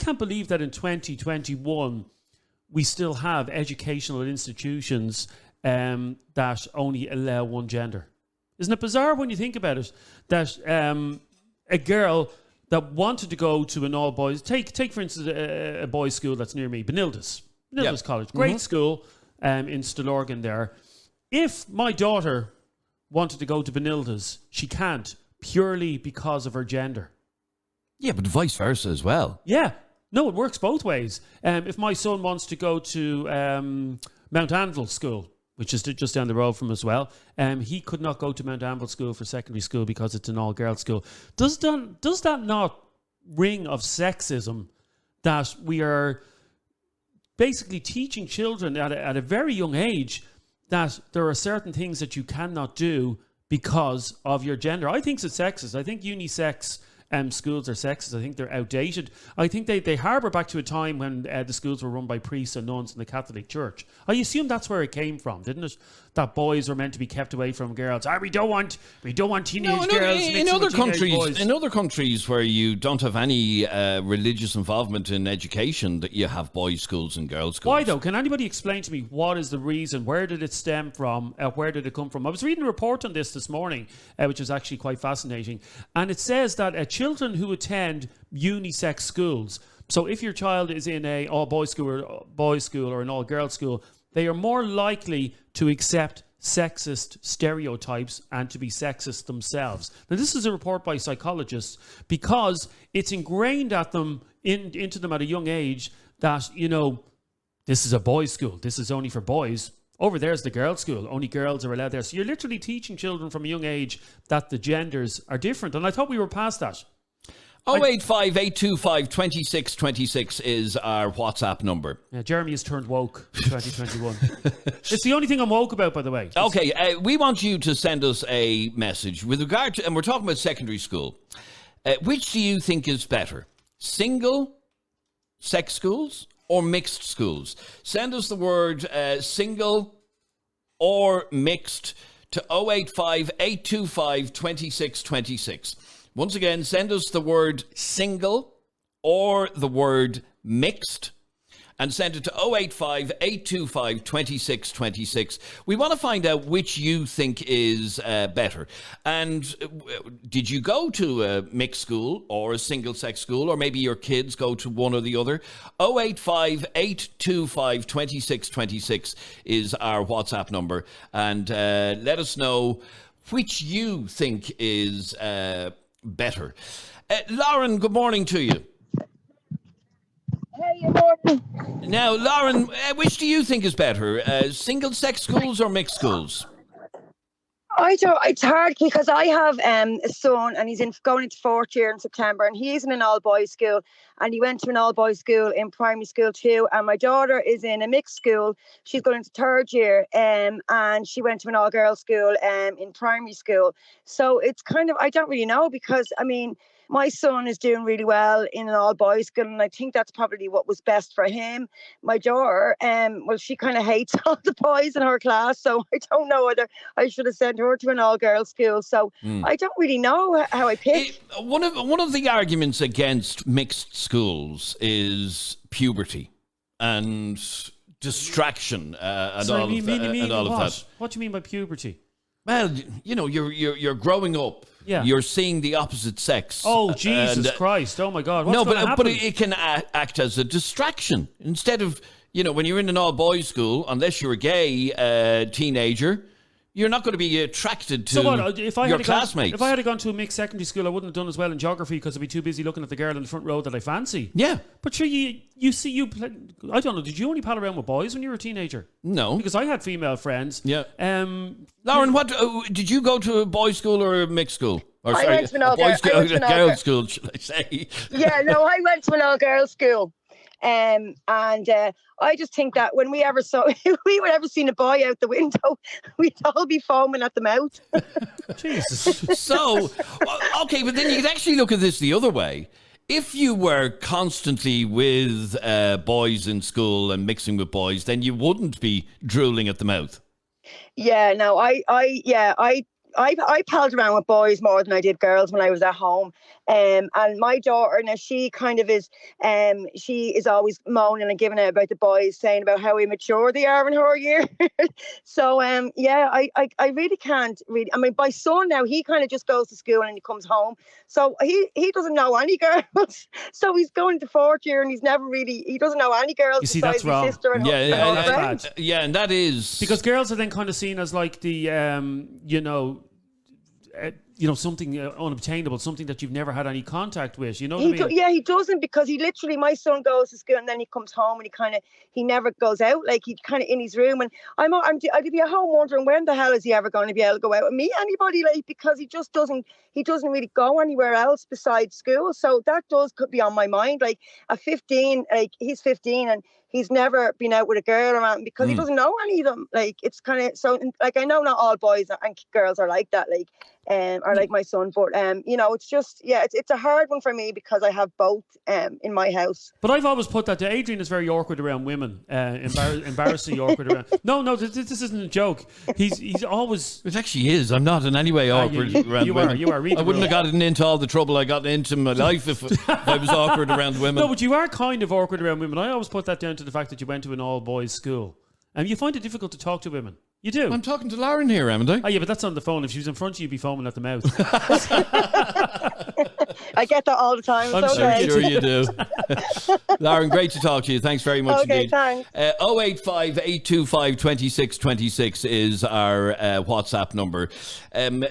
can't believe that in 2021 we still have educational institutions that only allow one gender. Isn't it bizarre when you think about it? That a girl that wanted to go to an all-boys... Take for instance, a boys' school that's near me, Benildes College. Great school in Stillorgan there. If my daughter wanted to go to Benildes, she can't, purely because of her gender. Yeah, but vice versa as well. Yeah. No, it works both ways. If my son wants to go to Mount Anville School, which is just down the road from as well, he could not go to Mount Anville School for secondary school because it's an all-girls school. Does that not ring of sexism that we are basically teaching children at a very young age that there are certain things that you cannot do because of your gender? I think it's sexist. I think unisex schools are sexist. I think they're outdated. I think they harbour back to a time when the schools were run by priests and nuns in the Catholic Church. I assume that's where it came from, didn't it? That boys were meant to be kept away from girls. We don't want teenage girls in other countries. Boys. In other countries where you don't have any religious involvement in education, that you have boys' schools and girls' schools. Why though? Can anybody explain to me what is the reason? Where did it stem from? Where did it come from? I was reading a report on this morning, which was actually quite fascinating, and it says that children who attend unisex schools, so if your child is in a all-boys school or an all-girls school, they are more likely to accept sexist stereotypes and to be sexist themselves. Now, this is a report by psychologists because it's ingrained at them into them at a young age that, this is a boys' school. This is only for boys. Over there's the girls' school. Only girls are allowed there. So you're literally teaching children from a young age that the genders are different. And I thought we were past that. 085 825 2626 is our WhatsApp number. Yeah, Jeremy has turned woke in 2021. It's the only thing I'm woke about, by the way. Okay, we want you to send us a message with regard to, and we're talking about secondary school. Which do you think is better? Single sex schools or mixed schools? Send us the word single or mixed to 085 825 2626. Once again, send us the word single or the word mixed and send it to 085 825 2626. We want to find out which you think is better. And did you go to a mixed school or a single-sex school, or maybe your kids go to one or the other? 085 825 2626 is our WhatsApp number. And let us know which you think is better. Lauren, good morning to you. Hey, good morning. Now, Lauren, which do you think is better, single-sex schools or mixed schools? It's hard because I have a son and he's going into fourth year in September, and he's in an all-boys school, and he went to an all-boys school in primary school too, and my daughter is in a mixed school. She's going into third year and she went to an all-girls school in primary school. So it's kind of, I don't really know, because my son is doing really well in an all-boys school, and I think that's probably what was best for him. My daughter, she kind of hates all the boys in her class, so I don't know whether I should have sent her to an all-girls school. So I don't really know how I pick. One of the arguments against mixed schools is puberty and distraction and all of that. What do you mean by puberty? Well, you're growing up. Yeah. You're seeing the opposite sex. Oh, Jesus Christ. Oh, my God. What's going to happen? But it can act as a distraction. Instead of, when you're in an all-boys school, unless you're a gay teenager, you're not going to be attracted to your classmates. If I had gone to a mixed secondary school, I wouldn't have done as well in geography because I'd be too busy looking at the girl in the front row that I fancy. Yeah. But sure, I don't know, did you only pal around with boys when you were a teenager? No. Because I had female friends. Yeah. Lauren, what did you go to a boys' school or a mixed school? Or, I went to an all-girls school, should I say? Yeah, no, I went to an all-girls school. And I just think that when if we would ever seen a boy out the window, we'd all be foaming at the mouth. Jesus. So, okay, but then you could actually look at this the other way. If you were constantly with boys in school and mixing with boys, then you wouldn't be drooling at the mouth. Yeah, no, I palled around with boys more than I did girls when I was at home. And my daughter now, she kind of is, she is always moaning and giving out about the boys, saying about how immature they are in her year. So yeah, I really can't really. I mean, my son now, he kind of just goes to school and he comes home, so he doesn't know any girls. So he's going to fourth year and he doesn't know any girls. You see, besides that's wrong. his sister and her friends. And that is because girls are then kind of seen as like the something unobtainable, something that you've never had any contact with. You know what I mean? Yeah, he doesn't, because he literally, my son goes to school and then he comes home and he never goes out. Like, he's kind of in his room, and I'd be at home wondering when the hell is he ever going to be able to go out and meet anybody, like, because he doesn't really go anywhere else besides school. So that could be on my mind. Like, at 15, like, he's 15 and he's never been out with a girl around because he doesn't know any of them. Like, it's kind of, so, like, I know not all boys and girls are like that, like, or like my son, but it's just, it's a hard one for me because I have both in my house. But I've always put that to Adrian is very awkward around women, embarrassingly awkward around. No, this isn't a joke. He's always. It actually is. I'm not in any way awkward around women. You are. I wouldn't have gotten into all the trouble I got into in my life if I was awkward around women. No, but you are kind of awkward around women. I always put that down to the fact that you went to an all-boys school. And you find it difficult to talk to women. You do. I'm talking to Lauren here, haven't I? Oh, yeah, but that's on the phone. If she was in front of you, you'd be foaming at the mouth. I get that all the time. I'm sure you do. Lauren, great to talk to you. Thanks very much indeed. Thanks. 085 825 2626 is our WhatsApp number.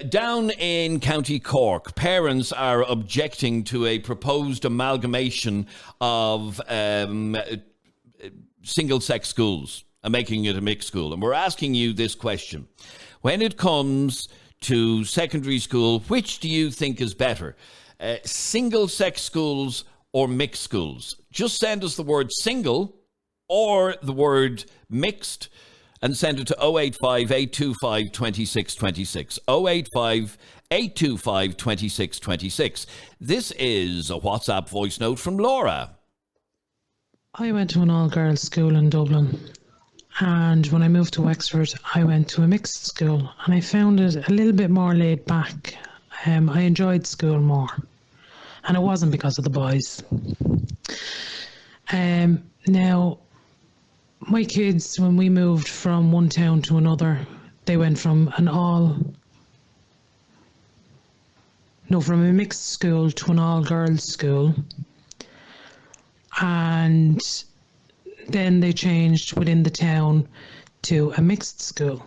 Down in County Cork, parents are objecting to a proposed amalgamation of single-sex schools and making it a mixed school. And we're asking you this question. When it comes to secondary school, which do you think is better? Single-sex schools or mixed schools? Just send us the word single or the word mixed and send it to 085 825 2626. 085 825 2626. This is a WhatsApp voice note from Laura. I went to an all-girls school in Dublin, and when I moved to Wexford, I went to a mixed school, and I found it a little bit more laid back. I enjoyed school more, and it wasn't because of the boys. Now, my kids, when we moved from one town to another, they went from from a mixed school to an all-girls school. And then they changed within the town to a mixed school.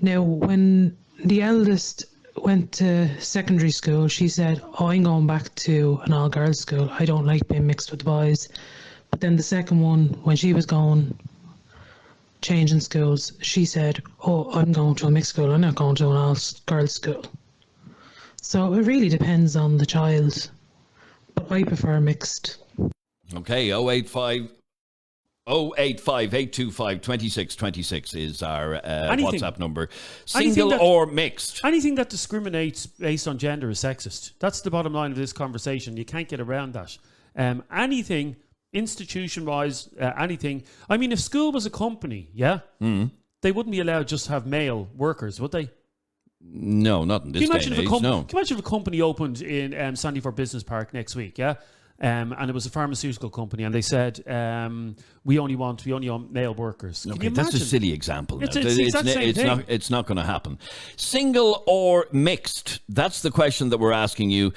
Now, when the eldest went to secondary school, she said, I'm going back to an all-girls school. I don't like being mixed with the boys. But then the second one, when she was changing schools, she said, I'm going to a mixed school. I'm not going to an all-girls school. So it really depends on the child. But I prefer mixed. Okay, 085 825 2626 is our WhatsApp number. Single or mixed? Anything that discriminates based on gender is sexist. That's the bottom line of this conversation. You can't get around that. Anything, institution-wise, anything. I mean, if school was a company, they wouldn't be allowed just to have male workers, would they? No, not in this day and age, no. Can you imagine if a company opened in Sandyford Business Park next week, and it was a pharmaceutical company, and they said, we only want male workers. Okay, that's a silly example. It's the exact same thing. It's not going to happen. Single or mixed? That's the question that we're asking you.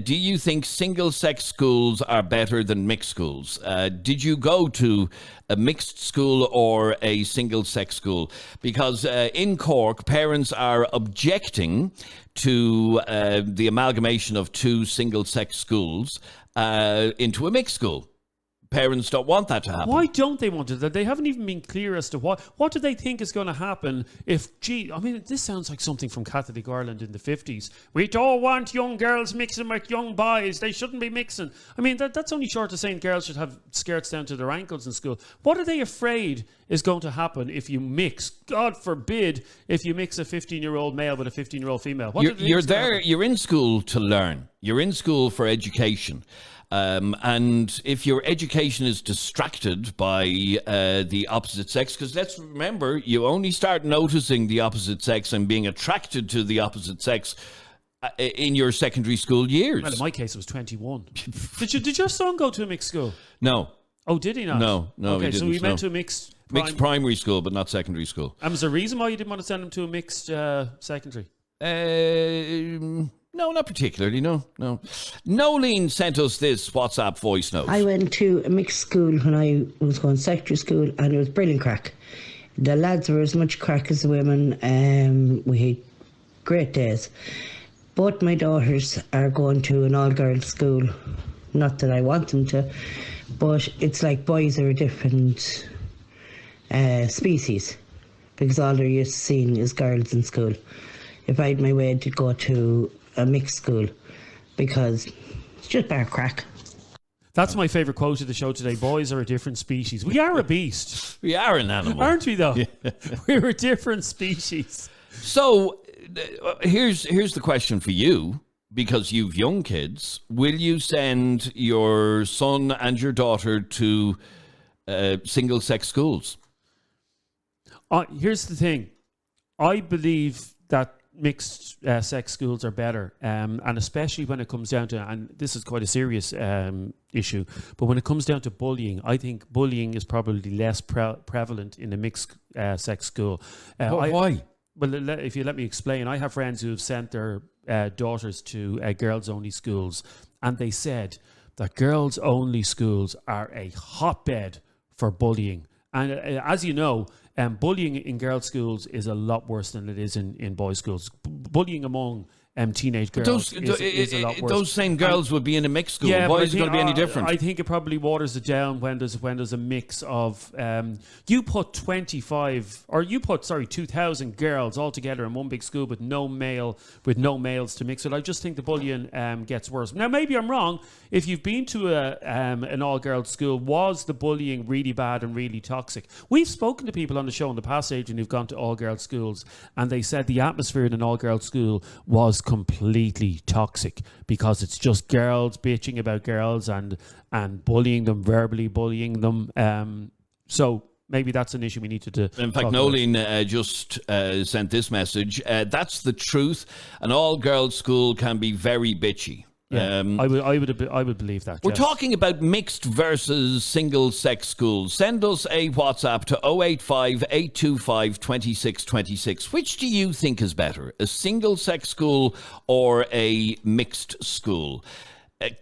Do you think single-sex schools are better than mixed schools? Did you go to a mixed school or a single-sex school? Because in Cork, parents are objecting to the amalgamation of two single-sex schools into a mixed school. Parents don't want that to happen. Why don't they want it? They haven't even been clear as to what do they think is going to happen if, this sounds like something from Catholic Ireland in the 50s. We don't want young girls mixing with young boys. They shouldn't be mixing. I mean, that's only short of saying girls should have skirts down to their ankles in school. What are they afraid is going to happen if you mix, God forbid, if you mix a 15-year-old male with a 15-year-old female? You're in school to learn. You're in school for education. And if your education is distracted by the opposite sex, because let's remember, you only start noticing the opposite sex and being attracted to the opposite sex in your secondary school years. Well, in my case, it was 21. Did your son go to a mixed school? No. Oh, did he not? No, Okay, he didn't. so we went no. to a mixed... Mixed primary school, but not secondary school. And was there a reason why you didn't want to send him to a mixed secondary? No, not particularly, no. Nolene sent us this WhatsApp voice note. I went to a mixed school when I was going secondary school, and it was brilliant crack. The lads were as much crack as the women. We had great days. Both my daughters are going to an all-girls school. Not that I want them to, but it's like boys are a different species, because all they're used to seeing is girls in school. If I had my way, to go to a mixed school, because it's just better crack. That's my favourite quote of the show today. Boys are a different species. We are a beast. We are an animal. Aren't we, though? Yeah. We're a different species. So, here's the question for you, because you've young kids. Will you send your son and your daughter to single-sex schools? Here's the thing. I believe that mixed sex schools are better, and especially when it comes down to, and this is quite a serious issue, but when it comes down to bullying, I think bullying is probably less prevalent in a mixed sex school. Why? Well, if you let me explain, I have friends who have sent their daughters to girls-only schools, and they said that girls-only schools are a hotbed for bullying. And as you know, bullying in girls' schools is a lot worse than it is in boys' schools. Bullying among teenage girls is a lot worse. Those same girls would be in a mixed school. Yeah, why is it going to be any different? I think it probably waters it down when there's a mix of you put 2,000 girls all together in one big school with no males to mix it. I just think the bullying gets worse. Now maybe I'm wrong. If you've been to an all-girls school, was the bullying really bad and really toxic? We've spoken to people on the show in the past, Adrian, who've gone to all-girls schools, and they said the atmosphere in an all-girls school was completely toxic because it's just girls bitching about girls and bullying them, verbally bullying them. So maybe that's an issue we need to In fact, Nolene just sent this message. That's the truth. An all-girls school can be very bitchy. Yeah, I would believe that. We're talking about mixed versus single-sex schools. Send us a WhatsApp to 085 825 2626. Which do you think is better, a single-sex school or a mixed school?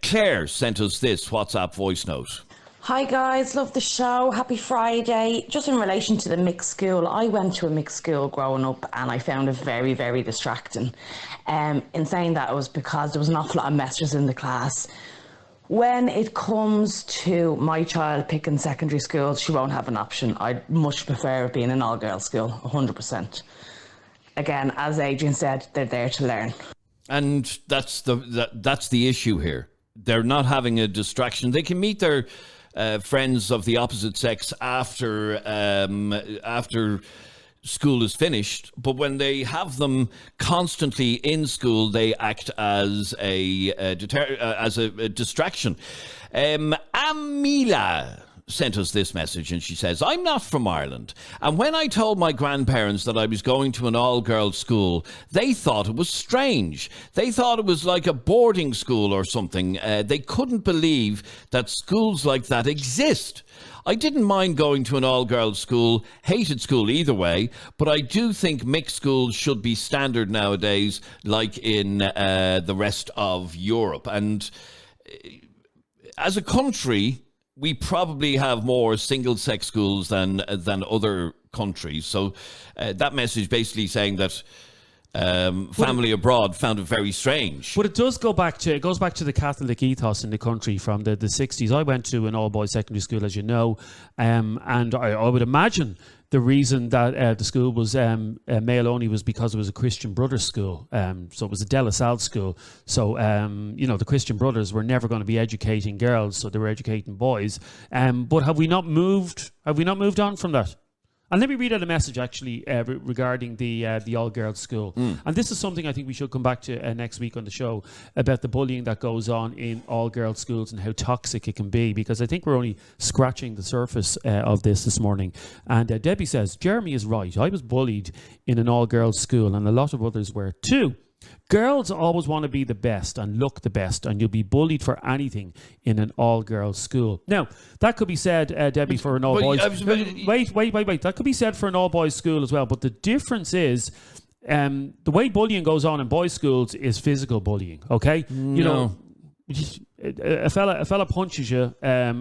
Claire sent us this WhatsApp voice note. Hi guys, love the show. Happy Friday. Just in relation to the mixed school, I went to a mixed school growing up and I found it very, very distracting. In saying that, it was because there was an awful lot of messages in the class. When it comes to my child picking secondary school, she won't have an option. I'd much prefer it being an all-girls school, 100%. Again, as Adrian said, they're there to learn. And that's the issue here. They're not having a distraction. They can meet their friends of the opposite sex after school is finished, but when they have them constantly in school, they act as a distraction. Amila sent us this message and she says, I'm not from Ireland, and when I told my grandparents that I was going to an all-girls school, they thought it was strange. They thought it was like a boarding school or something. They couldn't believe that schools like that exist. I didn't mind going to an all-girls school, hated school either way, but I do think mixed schools should be standard nowadays, like in the rest of Europe. And as a country, we probably have more single-sex schools than other countries. So that message basically saying that family abroad found it very strange. But it goes back to the Catholic ethos in the country from the 60s. I went to an all-boys secondary school, as you know, and I would imagine the reason that the school was male only was because it was a Christian Brothers school. So it was a De La Salle school. So, the Christian Brothers were never going to be educating girls, so they were educating boys. But have we not moved on from that? And let me read out a message, actually, regarding the all-girls school. And this is something I think we should come back to next week on the show, about the bullying that goes on in all-girls schools and how toxic it can be, because I think we're only scratching the surface of this morning. And Debbie says, Jeremy is right. I was bullied in an all-girls school, and a lot of others were too. Girls always want to be the best and look the best, and you'll be bullied for anything in an all-girls school. Now, that could be said, Debbie, for an all-boys... Wait. That could be said for an all-boys school as well, but the difference is the way bullying goes on in boys' schools is physical bullying, okay? You know... A fella punches you,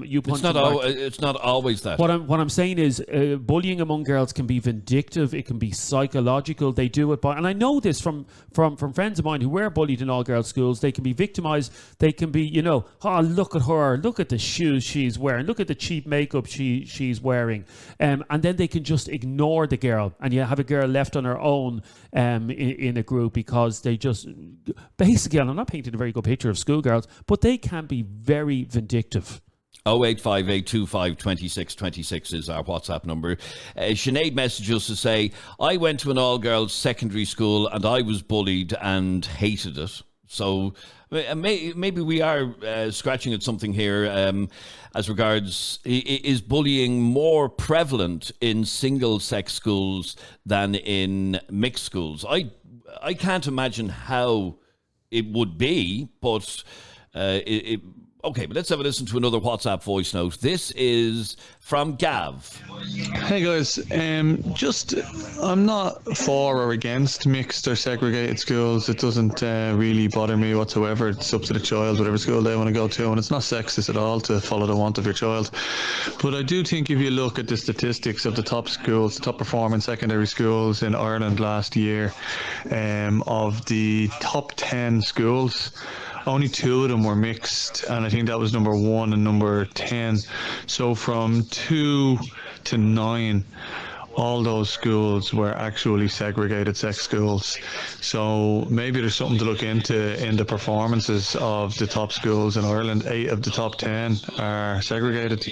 you punch him back. It's not always that. What I'm saying is, bullying among girls can be vindictive. It can be psychological. They do it by, and I know this from friends of mine who were bullied in all girls schools. They can be victimized. They can be, oh, look at her, look at the shoes she's wearing, look at the cheap makeup she's wearing, and then they can just ignore the girl, and you have a girl left on her own in a group because they just basically. And I'm not painting a very good picture of schoolgirls, but they can be very vindictive. 08582522626 is our WhatsApp number. Sinead messages to say, I went to an all-girls secondary school and I was bullied and hated it. So maybe we are scratching at something here as regards, is bullying more prevalent in single-sex schools than in mixed schools? I can't imagine how it would be, but... Okay, but let's have a listen to another WhatsApp voice note. This is from Gav. Hey guys, I'm not for or against mixed or segregated schools. It doesn't really bother me whatsoever. It's up to the child, whatever school they want to go to, and it's not sexist at all to follow the want of your child. But I do think if you look at the statistics of the top schools, the top performing secondary schools in Ireland last year, of the top 10 schools, only 2 of them were mixed, and I think that was number 1 and number 10. So from 2 to 9, all those schools were actually segregated sex schools. So maybe there's something to look into in the performances of the top schools in Ireland. 8 of the top 10 are segregated,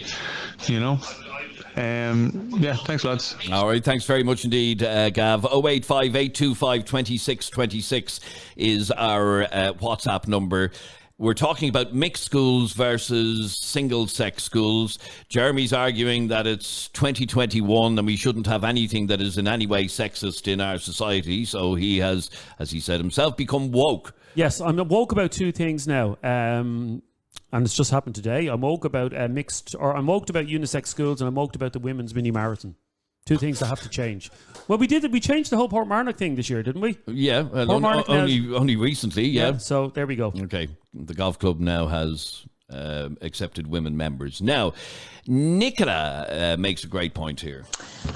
Yeah, thanks, lads. All right, thanks very much indeed, Gav. 08582522626 is our WhatsApp number. We're talking about mixed schools versus single-sex schools. Jeremy's arguing that it's 2021 and we shouldn't have anything that is in any way sexist in our society. So he has, as he said himself, become woke. Yes, I'm woke about 2 things now. And it's just happened today. I'm woke about I'm woke about unisex schools, and I'm woke about the women's mini marathon. 2 things that have to change. Well, we changed the whole Portmarnock thing this year, didn't we? Yeah, only recently, yeah. So there we go. Okay, the golf club now has accepted women members. Now, Nicola makes a great point here.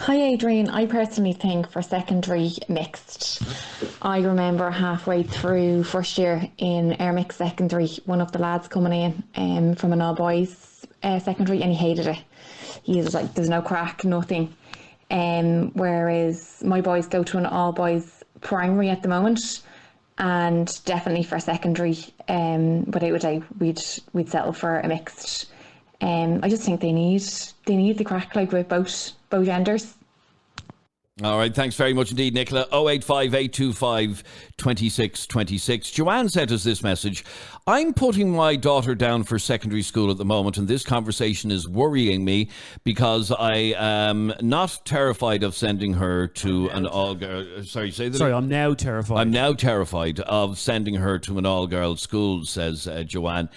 Hi Adrian, I personally think for secondary mixed, I remember halfway through first year in our mixed secondary, one of the lads coming in from an all boys secondary, and he hated it. He was like, there's no crack, nothing. Whereas my boys go to an all boys primary at the moment, and definitely for secondary, without a doubt, we'd settle for a mixed. I just think they need the crack, like with both genders. All right, thanks very much indeed, Nicola. 08582522626. Joanne sent us this message. I'm putting my daughter down for secondary school at the moment, and this conversation is worrying me because I am not terrified of sending her to an all-girl... Sorry, say that. Sorry, I'm now terrified. I'm now terrified of sending her to an all-girl school, says Joanne.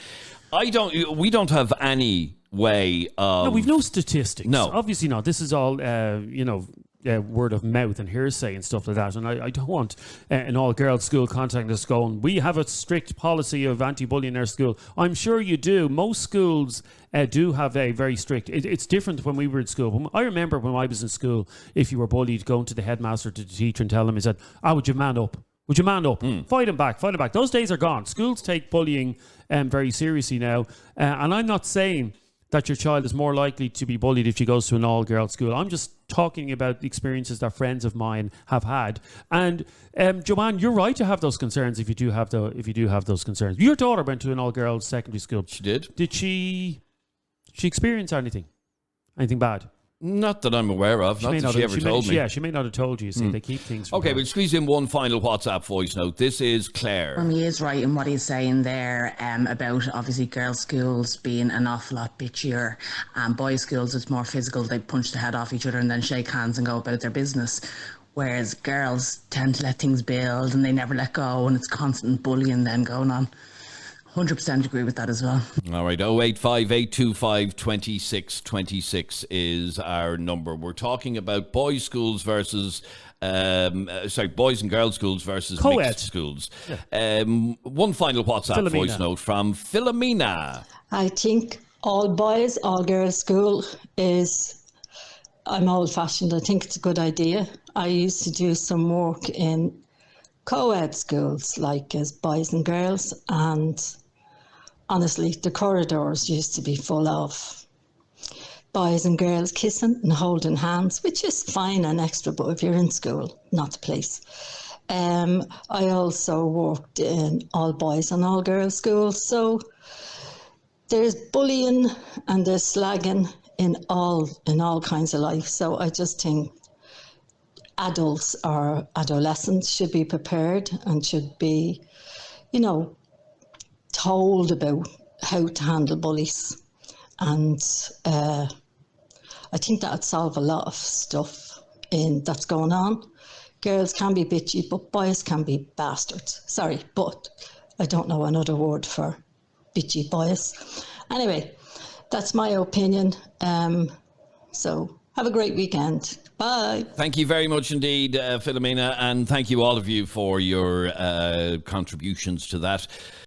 We don't have any way of... No, we've no statistics. No. Obviously not. This is all, word of mouth and hearsay and stuff like that. And I don't want an all-girls school contacting us going, we have a strict policy of anti-bullying in our school. I'm sure you do. Most schools do have a very strict... It's different when we were in school. I remember when I was in school, if you were bullied, going to the headmaster, to the teacher and tell him, he said, would you man up? Would you man up? Fight him back. Those days are gone. Schools take bullying very seriously now. And I'm not saying that your child is more likely to be bullied if she goes to an all-girls school. I'm just talking about the experiences that friends of mine have had. And Joanne, you're right to have those concerns if you do have those concerns. Your daughter went to an all-girls secondary school. She did. Did she experience anything bad? Not that I'm aware of. Not that she ever told me. Yeah, she may not have told you. You see, they keep things from Okay, her. we'll squeeze in one final WhatsApp voice note. This is Claire. He is right in what he's saying there about obviously girls' schools being an awful lot bitchier, and boys' schools it's more physical. They punch the head off each other and then shake hands and go about their business. whereas girls tend to let things build and they never let go, and it's constant bullying then going on. 100% agree with that as well. All right, 085 825 2626 is our number. We're talking about boys' schools versus, boys and girls' schools versus Co-ed mixed schools. Yeah. One final WhatsApp voice note from Philomena. I think all boys, all girls school I'm old fashioned. I think it's a good idea. I used to do some work in co-ed schools, like as boys and girls, and honestly, the corridors used to be full of boys and girls kissing and holding hands, which is fine and extra, but if you're in school, not the place. I also worked in all boys and all girls schools, so there's bullying and there's slagging in all kinds of life. So I just think adults or adolescents should be prepared and should be, told about how to handle bullies. And I think that'd solve a lot of stuff that's going on. Girls can be bitchy, but boys can be bastards. Sorry, but I don't know another word for bitchy boys. Anyway, that's my opinion. So have a great weekend. Bye. Thank you very much indeed, Philomena, and thank you all of you for your contributions to that.